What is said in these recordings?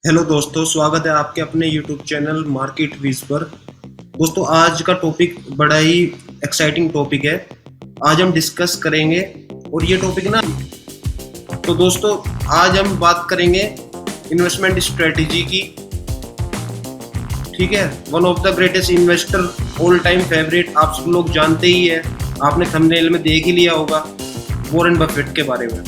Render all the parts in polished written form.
Hello दोस्तों, स्वागत है आपके अपने यूट्यूब चैनल मार्केट विज पर। दोस्तों, आज का टॉपिक बड़ा ही एक्साइटिंग टॉपिक है। आज हम डिस्कस करेंगे और ये टॉपिक ना, तो दोस्तों आज हम बात करेंगे इन्वेस्टमेंट स्ट्रेटजी की। ठीक है, one of the greatest investor all time favourite, आप सब लोग जानते ही है, आपने थंबनेल में देख ही लिया होगा, वॉरेन बफेट के बारे में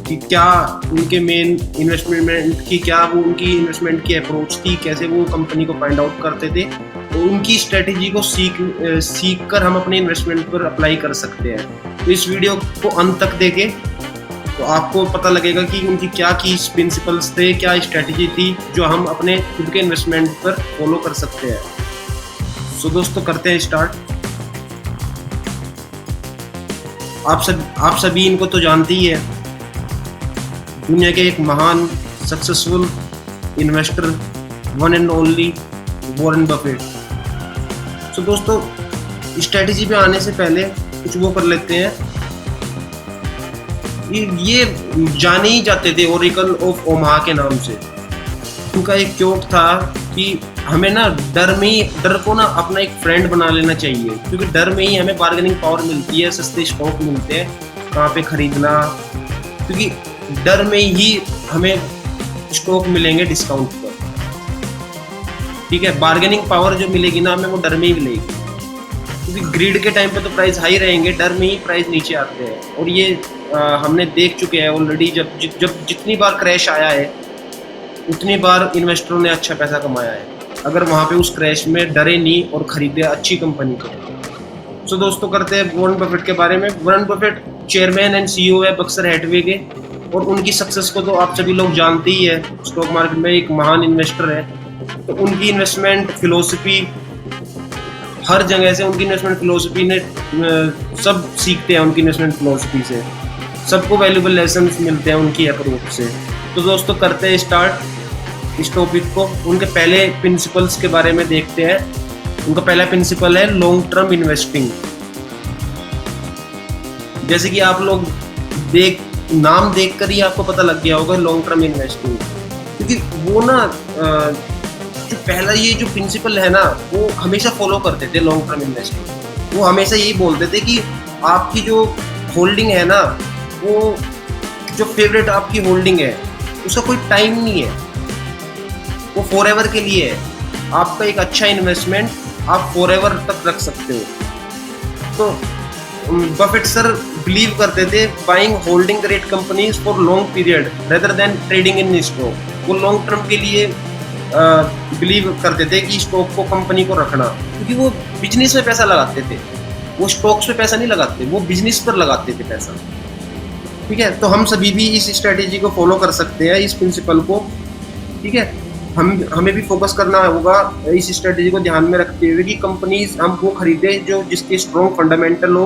कि क्या उनके मेन इन्वेस्टमेंट की, क्या वो उनकी इन्वेस्टमेंट की अप्रोच थी, कैसे वो कंपनी को फाइंड आउट करते थे। तो उनकी स्ट्रेटेजी को सीख कर हम अपने इन्वेस्टमेंट पर अप्लाई कर सकते हैं। तो इस वीडियो को अंत तक देखें तो आपको पता लगेगा कि उनकी क्या की प्रिंसिपल्स थे, क्या स्ट्रेटेजी थी जो हम अपने खुद के इन्वेस्टमेंट पर फॉलो कर सकते हैं। सो दोस्तों, करते हैं स्टार्ट। आप सभी इनको तो जानते ही है, दुनिया के एक महान successful investor, one and only Warren Buffett. तो दोस्तों, स्ट्रेटेजी पे आने से पहले कुछ वो कर लेते हैं। ये जाने ही जाते थे ओरेकल ऑफ ओमाहा के नाम से। उनका एक क्योट था कि हमें ना डर को ना अपना एक फ्रेंड बना लेना चाहिए, क्योंकि डर में ही हमें बार्गेनिंग पावर मिलती है, सस्ते स्टॉक मिलते हैं, कहाँ पे खरीदना, क्योंकि डर में ही हमें स्टॉक मिलेंगे डिस्काउंट पर। ठीक है, बार्गेनिंग पावर जो मिलेगी ना हमें, वो डर में ही मिलेगी, क्योंकि ग्रीड के टाइम पे तो प्राइस हाई रहेंगे, डर में ही प्राइस नीचे आते हैं। और ये हमने देख चुके हैं ऑलरेडी, जब जितनी बार क्रैश आया है उतनी बार इन्वेस्टरों ने अच्छा पैसा कमाया है, अगर वहाँ पे उस क्रैश में डरे नहीं और खरीदे अच्छी कंपनी को। तो दोस्तों, करते हैं वॉरेन बफेट के बारे में। Warren Buffett chairman and CEO है बर्कशायर हैथवे के, और उनकी सक्सेस को तो आप सभी लोग जानते ही है, स्टॉक मार्केट में एक महान इन्वेस्टर है। तो उनकी इन्वेस्टमेंट फिलोसफी, हर जगह से उनकी इन्वेस्टमेंट फिलोसफी ने सब सीखते हैं, उनकी इन्वेस्टमेंट फिलोसफी से सबको वैल्यूएबल लेसन्स मिलते हैं उनकी अप्रोच से। तो दोस्तों, करते हैं स्टार्ट इस टॉपिक को। उनके पहले प्रिंसिपल्स के बारे में देखते हैं। उनका पहला प्रिंसिपल है लॉन्ग टर्म इन्वेस्टिंग। जैसे कि आप लोग नाम देखकर ही आपको पता लग गया होगा लॉन्ग टर्म इन्वेस्टिंग, क्योंकि वो ना जो पहला ये जो प्रिंसिपल है ना, वो हमेशा फॉलो करते थे लॉन्ग टर्म इन्वेस्टिंग। वो हमेशा यही बोलते थे कि आपकी जो होल्डिंग है ना, वो जो फेवरेट आपकी होल्डिंग है, उसका कोई टाइम नहीं है, वो फॉरएवर के लिए है। आपका एक अच्छा इन्वेस्टमेंट आप फॉरएवर तक रख सकते हो। तो बफेट सर बिलीव करते थे buying holding great companies for long period rather than trading in stock. वो लॉन्ग टर्म के लिए बिलीव करते थे कि स्टॉक को, कंपनी को रखना, क्योंकि वो बिजनेस में पैसा लगाते थे, वो स्टॉक्स पे पैसा नहीं लगाते, वो बिजनेस पर लगाते थे पैसा। ठीक है, तो हम सभी भी इस स्ट्रेटेजी को फॉलो कर सकते हैं, इस प्रिंसिपल को। ठीक है, हमें भी फोकस करना होगा इस स्ट्रेटेजी को ध्यान में रखते हुए कि कंपनीज हम वो खरीदे जो जिसके स्ट्रॉन्ग फंडामेंटल हो,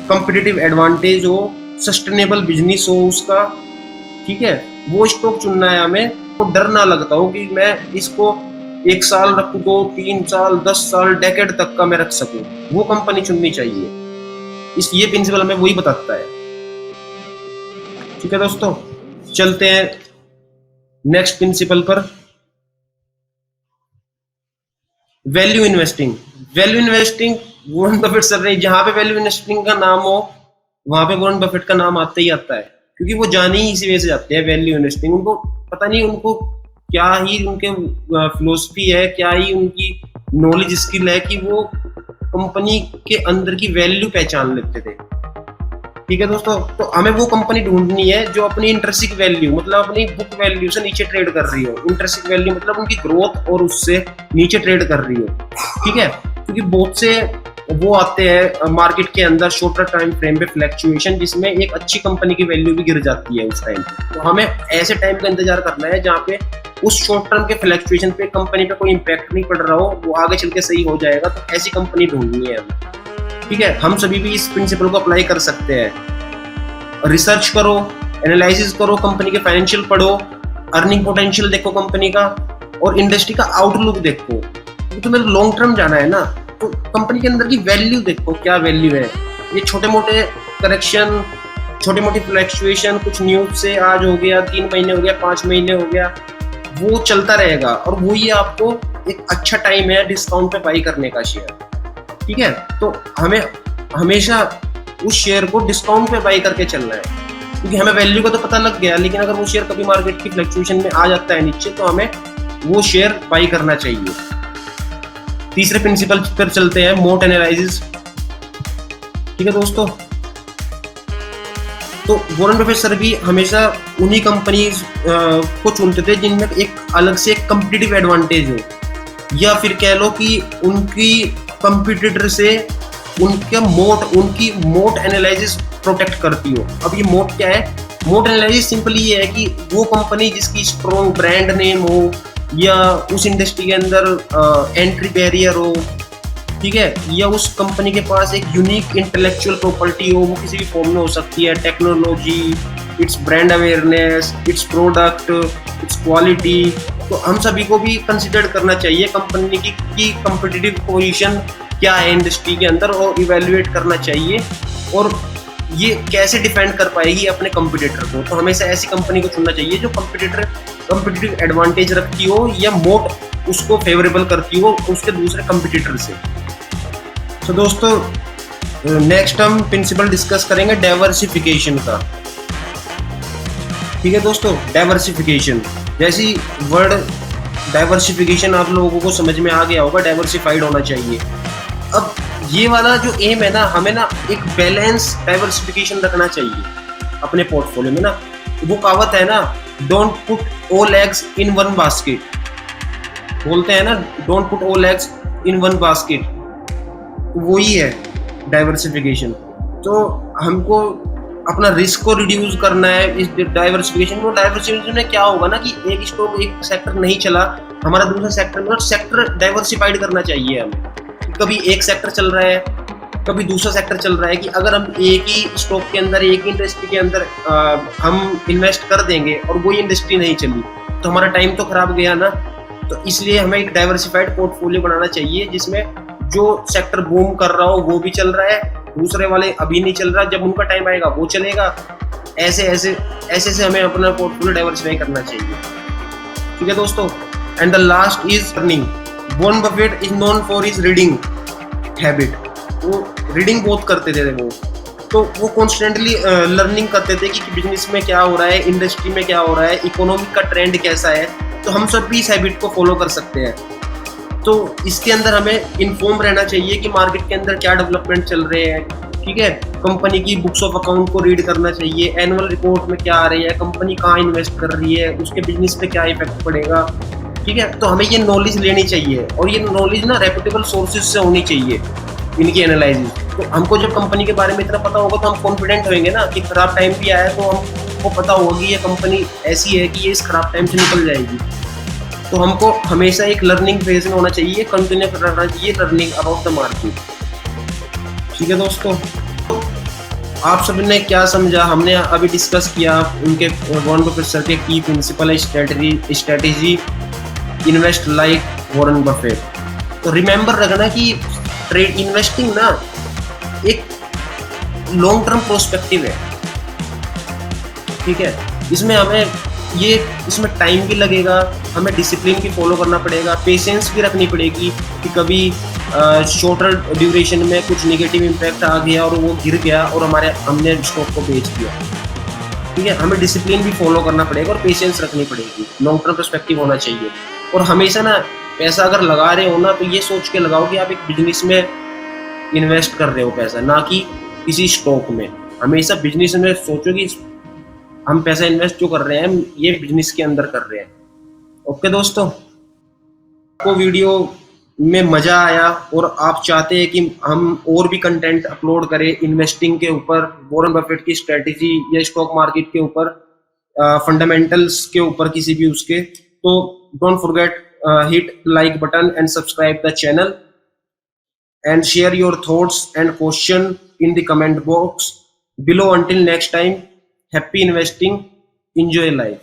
कंपिटिटिव एडवांटेज हो, सस्टेनेबल बिजनेस हो उसका। ठीक है, वो स्टॉक चुनना है हमें, तो डर ना लगता हो कि मैं इसको 1 साल रखूँ, 2, 3 साल, 10 साल, डेकेड तक का मैं रख सकूँ, वो कंपनी चुननी चाहिए। ये प्रिंसिपल हमें वही बताता है। ठीक है दोस्तों, चलते हैं नेक्स्ट प्रिंसिपल पर, value investing. Value investing Warren Buffett sir ने, जहां पे वैल्यू इन्वेस्टिंग का नाम हो वहां पे वॉरेन बफेट का नाम आता ही आता है, क्योंकि वो जाने ही इसी वजह से जाते हैं वैल्यू इन्वेस्टिंग। उनको पता नहीं, उनको क्या ही उनके फिलोसफी है, क्या ही उनकी नॉलेज स्किल है कि वो कंपनी के अंदर की वैल्यू पहचान लेते थे। ठीक है दोस्तों, तो हमें वो कंपनी ढूंढनी है जो अपनी इंट्रिंसिक वैल्यू, मतलब अपनी बुक वैल्यू से नीचे ट्रेड कर रही हो। इंट्रिंसिक वैल्यू मतलब उनकी ग्रोथ और उससे नीचे ट्रेड कर रही हो। ठीक है, क्योंकि बहुत से वो आते हैं मार्केट के अंदर शॉर्टर टाइम फ्रेम पे फ्लैक्चुएशन, जिसमें एक अच्छी कंपनी की वैल्यू भी गिर जाती है उस टाइम पे। तो हमें ऐसे टाइम का इंतजार करना है जहाँ पे उस शॉर्ट टर्म के फ्लैक्चुएशन पे कंपनी पे कोई इंपैक्ट नहीं पड़ रहा हो, वो आगे चल के सही हो जाएगा। तो ऐसी कंपनी ढूंढनी है हमें। ठीक है, हम सभी भी इस प्रिंसिपल को अप्लाई कर सकते हैं। रिसर्च करो, एनालिसिस करो, कंपनी के फाइनेंशियल पढ़ो, अर्निंग पोटेंशियल देखो कंपनी का, और इंडस्ट्री का आउटलुक देखो। तो तुम्हें लॉन्ग टर्म जाना है ना, तो कंपनी के अंदर की वैल्यू देखो, क्या वैल्यू है। ये छोटे मोटे करेक्शन, छोटी मोटी फ्लैक्चुएशन, कुछ न्यूज से आज हो गया, 3 महीने हो गया, 5 महीने हो गया, वो चलता रहेगा और वो ही आपको एक अच्छा टाइम है डिस्काउंट पे बाई करने का शेयर, ठीक है। तो हमें हमेशा उस शेयर को डिस्काउंट पे बाई करके चलना है, क्योंकि हमें वैल्यू का तो पता लग गया, लेकिन अगर वो शेयर कभी मार्केट की फ्लक्चुएशन में आ जाता है नीचे, तो हमें वो शेयर बाई करना चाहिए। तीसरे प्रिंसिपल पर चलते हैं, मोट एनालिसिस, ठीक है दोस्तों। तो वॉरेन बफेट सर भी हमेशा उन्हीं कंपनीज को चुनते थे जिनमें एक अलग से एक कम्पिटिटिव एडवांटेज हो, या फिर कह लो कि उनकी कंपिटिटर से उनकी मोट एनालिसिस प्रोटेक्ट करती हो। अब ये मोट क्या है? मोट एनालिसिस सिंपली ये है कि वो कंपनी जिसकी स्ट्रॉन्ग ब्रांड नेम हो, या उस इंडस्ट्री के अंदर एंट्री बैरियर हो, ठीक है, या उस कंपनी के पास एक यूनिक इंटेलेक्चुअल प्रॉपर्टी हो, वो किसी भी फॉर्म में हो सकती है, technology, it's brand awareness, it's product, it's quality. तो हम सभी को भी कंसिडर करना चाहिए कंपनी की कॉम्पिटिटिव पोजीशन क्या है इंडस्ट्री के अंदर, और इवेल्युएट करना चाहिए और ये कैसे डिफेंड कर पाएगी अपने कंपटीटर को। तो हमेशा ऐसी कंपनी को चुनना चाहिए जो कॉम्पिटिटिव एडवांटेज रखती हो, या मोट उसको फेवरेबल करती हो उसके दूसरे कंपटीटर से। तो दोस्तों नेक्स्ट हम प्रिंसिपल डिस्कस करेंगे डाइवर्सिफिकेशन का, ठीक है दोस्तों। डाइवर्सिफिकेशन, जैसी वर्ड डाइवर्सिफिकेशन आप लोगों को समझ में आ गया होगा, डाइवर्सिफाइड होना चाहिए। अब ये वाला जो एम है ना, हमें ना एक बैलेंस डाइवर्सिफिकेशन रखना चाहिए अपने पोर्टफोलियो में ना। वो कहावत है ना, don't put all eggs in one basket, बोलते हैं ना, don't put all eggs in one basket, वही है डाइवर्सिफिकेशन। तो हमको अपना रिस्क को रिड्यूस करना है इस डाइवर्सिफिकेशन में। डाइवर्सिफिकेशन में क्या होगा ना कि एक स्टॉक एक सेक्टर नहीं चला, हमारा दूसरा सेक्टर में सेक्टर डाइवर्सिफाइड करना चाहिए हमें। कभी एक सेक्टर चल रहा है, कभी दूसरा सेक्टर चल रहा है, कि अगर हम एक ही स्टॉक के अंदर, एक ही इंडस्ट्री के अंदर हम इन्वेस्ट कर देंगे और वही इंडस्ट्री नहीं चली, तो हमारा टाइम तो खराब गया ना। तो इसलिए हमें एक डाइवर्सिफाइड पोर्टफोलियो बनाना चाहिए जिसमें जो सेक्टर बूम कर रहा हो वो भी चल रहा है, दूसरे वाले अभी नहीं चल रहा, जब उनका टाइम आएगा वो चलेगा। ऐसे ऐसे हमें अपना पोर्टफोलियो डाइवर्सिफाई करना चाहिए, ठीक है दोस्तों। And the last is learning. Warren Buffett is known for his reading habit. वो रीडिंग बहुत करते थे वो, तो वो कॉन्स्टेंटली लर्निंग करते थे कि बिजनेस में क्या हो रहा है, इंडस्ट्री में क्या हो रहा है, इकोनॉमिक का ट्रेंड कैसा है। तो हम सब भी इस हैबिट को फॉलो कर सकते हैं। तो इसके अंदर हमें इन्फॉर्म रहना चाहिए कि मार्केट के अंदर क्या डेवलपमेंट चल रहे हैं, ठीक है। कंपनी की बुक्स ऑफ अकाउंट को रीड करना चाहिए, एनुअल रिपोर्ट में क्या आ रही है, कंपनी कहाँ इन्वेस्ट कर रही है, उसके बिजनेस पे क्या इफेक्ट पड़ेगा, ठीक है। तो हमें ये नॉलेज लेनी चाहिए, और ये नॉलेज ना रेपुटेबल सोर्सेज से होनी चाहिए इनकी एनालिसिस। तो हमको जब कंपनी के बारे में इतना पता होगा तो हम कॉन्फिडेंट होंगे ना कि खराब टाइम भी आया तो हमको पता होगा कि ये कंपनी ऐसी है कि ये इस खराब टाइम से निकल जाएगी। तो हमको हमेशा एक लर्निंग फेज में होना चाहिए, कंटिन्यू करना चाहिए लर्निंग अबाउट द मार्केट, ठीक है दोस्तों। तो आप सबने क्या समझा, हमने अभी डिस्कस किया उनके वॉरेन बफेट सर के की principal strategy invest like Warren Buffett. तो रिमेंबर रखना कि ट्रेड इन्वेस्टिंग ना एक लॉन्ग टर्म प्रोस्पेक्टिव है, ठीक है। इसमें टाइम भी लगेगा, हमें डिसिप्लिन भी फॉलो करना पड़ेगा, पेशेंस भी रखनी पड़ेगी कि कभी शॉर्टर ड्यूरेशन में कुछ नेगेटिव इम्पैक्ट आ गया और वो गिर गया और हमने स्टॉक को बेच दिया, ठीक है। हमें डिसिप्लिन भी फॉलो करना पड़ेगा और पेशेंस रखनी पड़ेगी, लॉन्ग टर्म पर्सपेक्टिव होना चाहिए। और हमेशा ना पैसा अगर लगा रहे हो ना, तो ये सोच के लगाओ कि आप एक बिजनेस में इन्वेस्ट कर रहे हो पैसा, ना कि किसी स्टॉक में। हमेशा बिजनेस में सोचो कि हम पैसा इन्वेस्ट जो कर रहे हैं हम ये बिजनेस के अंदर कर रहे हैं। ओके दोस्तों, आपको वीडियो में मजा आया और आप चाहते हैं कि हम और भी कंटेंट अपलोड करें इन्वेस्टिंग के ऊपर, वॉरेन बफेट की स्ट्रेटेजी या स्टॉक मार्केट के ऊपर, फंडामेंटल्स के ऊपर किसी भी उसके, तो don't forget hit like button and subscribe the channel and share your thoughts and question in the comment box below. Until next time, happy investing, enjoy life.